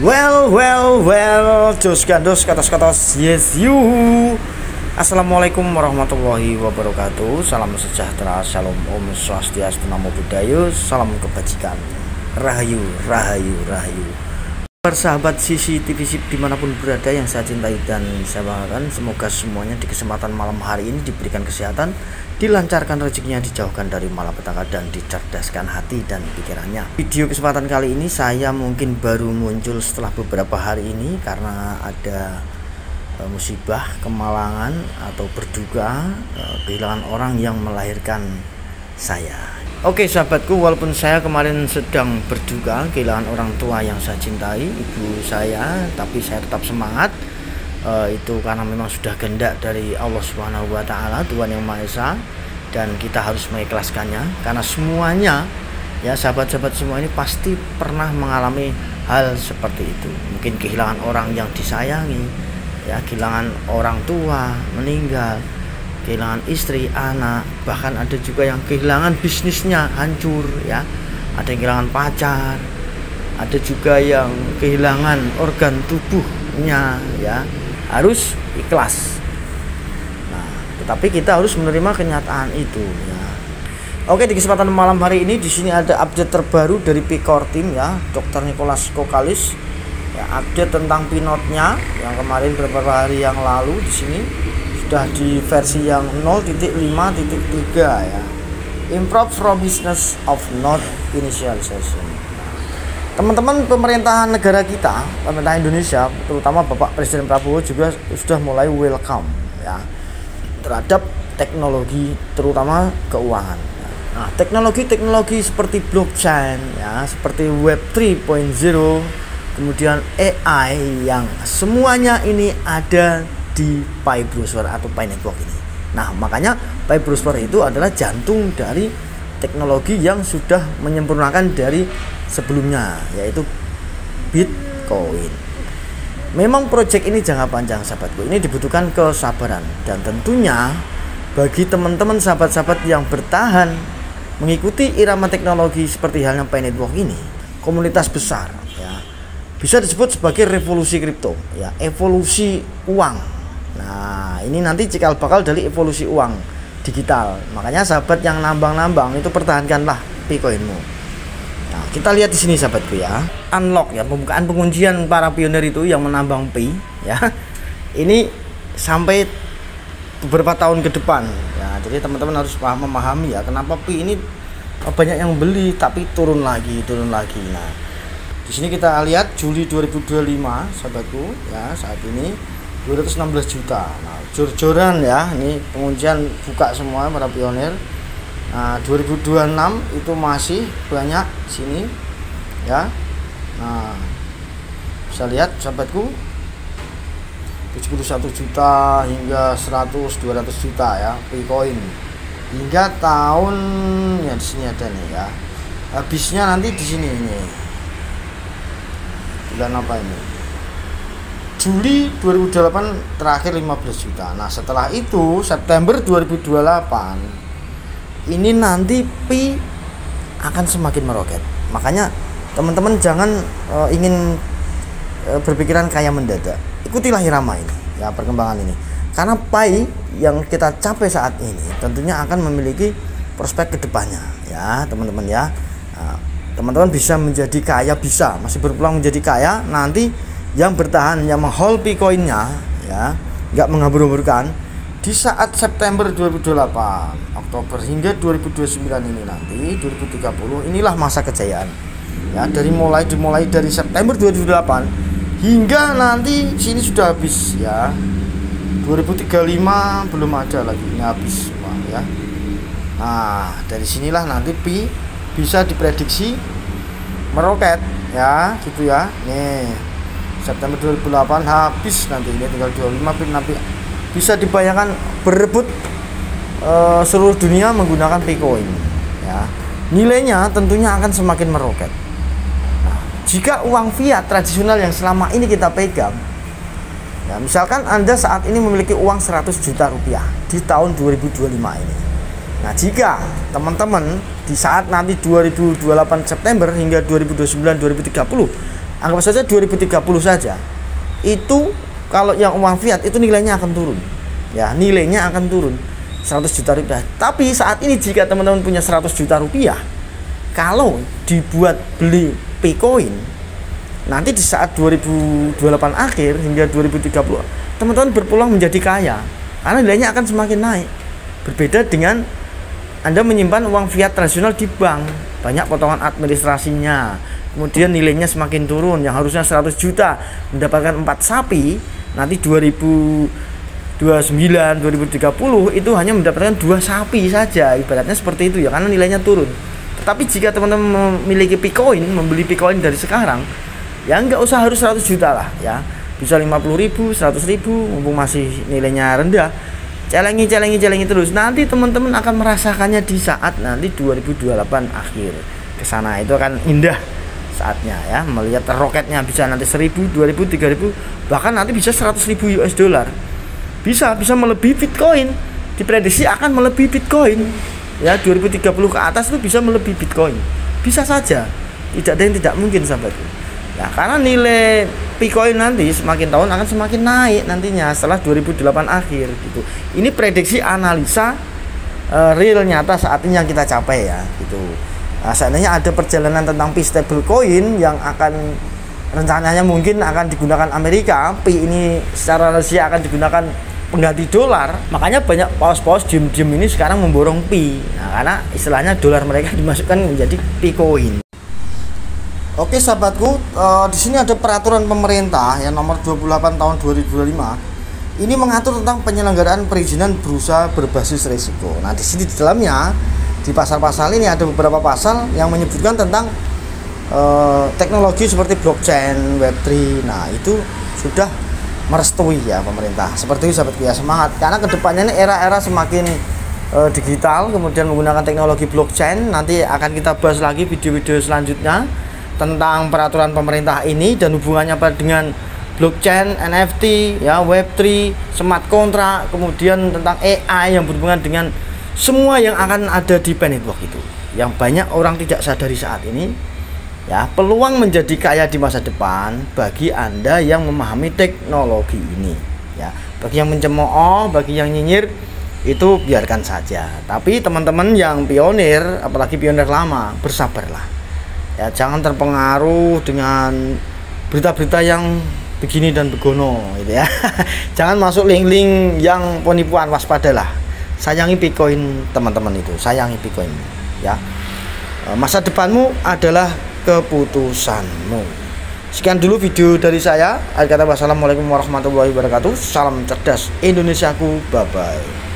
Well, jos gandos katos yes you. Assalamualaikum warahmatullahi wabarakatuh. Salam sejahtera, shalom, om swastiastu, namo buddhaya, salam kebajikan, rahayu, rahayu, rahayu. Persahabat CCTV Sip dimanapun berada yang saya cintai dan saya banggakan, semoga semuanya di kesempatan malam hari ini diberikan kesehatan, dilancarkan rezekinya, dijauhkan dari malapetaka dan dicerdaskan hati dan pikirannya. Video kesempatan kali ini saya mungkin baru muncul setelah beberapa hari ini karena ada musibah, kemalangan atau berduka kehilangan orang yang melahirkan saya. Oke sahabatku, walaupun saya kemarin sedang berduka kehilangan orang tua yang saya cintai, ibu saya, tapi saya tetap semangat. Itu karena memang sudah kehendak dari Allah Subhanahu wa Ta'ala, Tuhan Yang Maha Esa, dan kita harus mengikhlaskannya karena semuanya ya, sahabat-sahabat semua ini pasti pernah mengalami hal seperti itu. Mungkin kehilangan orang yang disayangi, ya, kehilangan orang tua meninggal, kehilangan istri, anak, bahkan ada juga yang kehilangan bisnisnya hancur, ya, ada yang kehilangan pacar, ada juga yang kehilangan organ tubuhnya, ya, harus ikhlas. Nah, tetapi kita harus menerima kenyataan itu, ya. Oke, di kesempatan malam hari ini di sini ada update terbaru dari P-Core Team, ya, Dr. Nicholas Kokalis, ya, update tentang pinotnya yang kemarin beberapa hari yang lalu di sini sudah di versi yang 0.5.3 ya. Improve robustness of node initialization. Teman-teman pemerintahan negara kita, pemerintah Indonesia, terutama Bapak Presiden Prabowo juga sudah mulai welcome, ya, terhadap teknologi terutama keuangan. Nah, teknologi seperti blockchain, ya, seperti Web 3.0, kemudian AI yang semuanya ini ada di Pi Browser atau Pi Network ini. Nah, makanya Pi Browser itu adalah jantung dari teknologi yang sudah menyempurnakan dari sebelumnya, yaitu Bitcoin. Memang proyek ini jangka panjang sahabatku, ini dibutuhkan kesabaran, dan tentunya bagi teman-teman sahabat-sahabat yang bertahan mengikuti irama teknologi seperti halnya Pi Network ini, komunitas besar, ya, bisa disebut sebagai revolusi kripto, ya, evolusi uang. Nah, ini nanti cikal bakal dari evolusi uang digital. Makanya sahabat yang nambang-nambang itu pertahankanlah Bitcoinmu. Nah, kita lihat di sini sahabatku, ya, unlock, ya, pembukaan penguncian para pionir itu yang menambang Pi, ya. Ini sampai beberapa tahun ke depan, ya. Jadi teman-teman harus memahami, ya, kenapa Pi ini banyak yang beli tapi turun lagi. Nah, di sini kita lihat Juli 2025 sahabatku, ya, saat ini 216 juta. Nah, jor-joran, ya, ini penguncian buka semua para pionir. Nah, 2026 itu masih banyak sini, ya. Nah, bisa lihat sahabatku, 71 juta hingga 100-200 juta, ya, Bitcoin. Hingga tahun, ya, di sini ada nih, ya. Habisnya nanti di sini ini. Bulan apa ini? Juli 2028 terakhir 15 juta. Nah, setelah itu September 2028 ini nanti Pi akan semakin meroket. Makanya teman-teman jangan ingin berpikiran kaya mendadak. Ikutilah irama ini, ya, perkembangan ini. Karena Pi yang kita capai saat ini tentunya akan memiliki prospek kedepannya, ya, teman-teman, ya. Nah, teman-teman bisa menjadi kaya, bisa masih berpeluang menjadi kaya nanti. Yang bertahan, yang menghold Bitcoinnya, ya, nggak menghambur-hamburkan di saat September 2028, Oktober hingga 2029 ini nanti 2030 inilah masa kejayaan, ya, dimulai dari September 2028 hingga nanti sini sudah habis, ya, 2035 belum ada lagi, ini habis semua, ya. Nah, dari sinilah nanti Pi bisa diprediksi meroket, ya, gitu, ya. Nih September 2008 habis, nanti ini tinggal 25 nanti bisa dibayangkan berebut seluruh dunia menggunakan Bitcoin, ya. Nilainya tentunya akan semakin meroket. Nah, jika uang fiat tradisional yang selama ini kita pegang, ya, misalkan Anda saat ini memiliki uang 100 juta rupiah di tahun 2025 ini. Nah, jika teman-teman di saat nanti 2028 September hingga 2029 2030 anggap saja 2030 saja, itu kalau yang uang fiat itu nilainya akan turun, ya, nilainya akan turun 100 juta rupiah. Tapi saat ini jika teman-teman punya 100 juta rupiah, kalau dibuat beli Bitcoin, nanti di saat 2028 akhir hingga 2030, teman-teman berpeluang menjadi kaya karena nilainya akan semakin naik. Berbeda dengan Anda menyimpan uang fiat tradisional di bank, banyak potongan administrasinya, kemudian nilainya semakin turun. Yang harusnya 100 juta mendapatkan 4 sapi, nanti 2029 2030 itu hanya mendapatkan 2 sapi saja, ibaratnya seperti itu ya, karena nilainya turun. Tetapi jika teman-teman memiliki Bitcoin, membeli Bitcoin dari sekarang, ya nggak usah harus 100 juta lah ya, bisa 50.000, 100.000, mumpung masih nilainya rendah. Celengi terus, nanti teman-teman akan merasakannya di saat nanti 2028 akhir ke sana. Itu akan indah saatnya ya, melihat roketnya bisa nanti 1.000, 2.000, 3.000, bahkan nanti bisa 100.000 US dollar. Bisa melebihi Bitcoin. Diprediksi akan melebihi Bitcoin. Ya, 2030 ke atas itu bisa melebihi Bitcoin. Bisa saja. Tidak ada yang tidak mungkin, sahabatku. Ya, karena nilai Bitcoin nanti semakin tahun akan semakin naik nantinya setelah 2008 akhir gitu. Ini prediksi analisa real nyata saat ini yang kita capai ya gitu. Nah, seandainya ada perjalanan tentang Pi stablecoin yang akan rencananya mungkin akan digunakan Amerika, Pi ini secara rahasia akan digunakan pengganti dolar. Makanya banyak paus-paus diem-diem ini sekarang memborong Pi. Nah, karena istilahnya dolar mereka dimasukkan menjadi Bitcoin. Oke sahabatku, di sini ada peraturan pemerintah yang nomor 28 tahun 2025. Ini mengatur tentang penyelenggaraan perizinan berusaha berbasis risiko. Nah, di sini di dalamnya di pasal-pasal ini ada beberapa pasal yang menyebutkan tentang teknologi seperti blockchain, Web3. Nah, itu sudah merestui ya pemerintah. Seperti itu sahabatku ya, semangat karena kedepannya ini era-era semakin digital, kemudian menggunakan teknologi blockchain. Nanti akan kita bahas lagi video-video selanjutnya tentang peraturan pemerintah ini dan hubungannya apa dengan blockchain, NFT, ya, Web3, smart contract, kemudian tentang AI yang berhubungan dengan semua yang akan ada di Pi Network itu. Yang banyak orang tidak sadari saat ini, ya, peluang menjadi kaya di masa depan bagi Anda yang memahami teknologi ini. Ya, bagi yang mencemooh, bagi yang nyinyir, itu biarkan saja. Tapi teman-teman yang pionir, apalagi pionir lama, bersabarlah. Ya, jangan terpengaruh dengan berita-berita yang begini dan begono gitu ya. Jangan masuk link-link yang penipuan, waspadalah. Sayangi Bitcoin teman-teman itu, sayangi Bitcoin ya. Masa depanmu adalah keputusanmu. Sekian dulu video dari saya. Akhir kata, wassalamualaikum warahmatullahi wabarakatuh. Salam cerdas Indonesiaku, bye bye.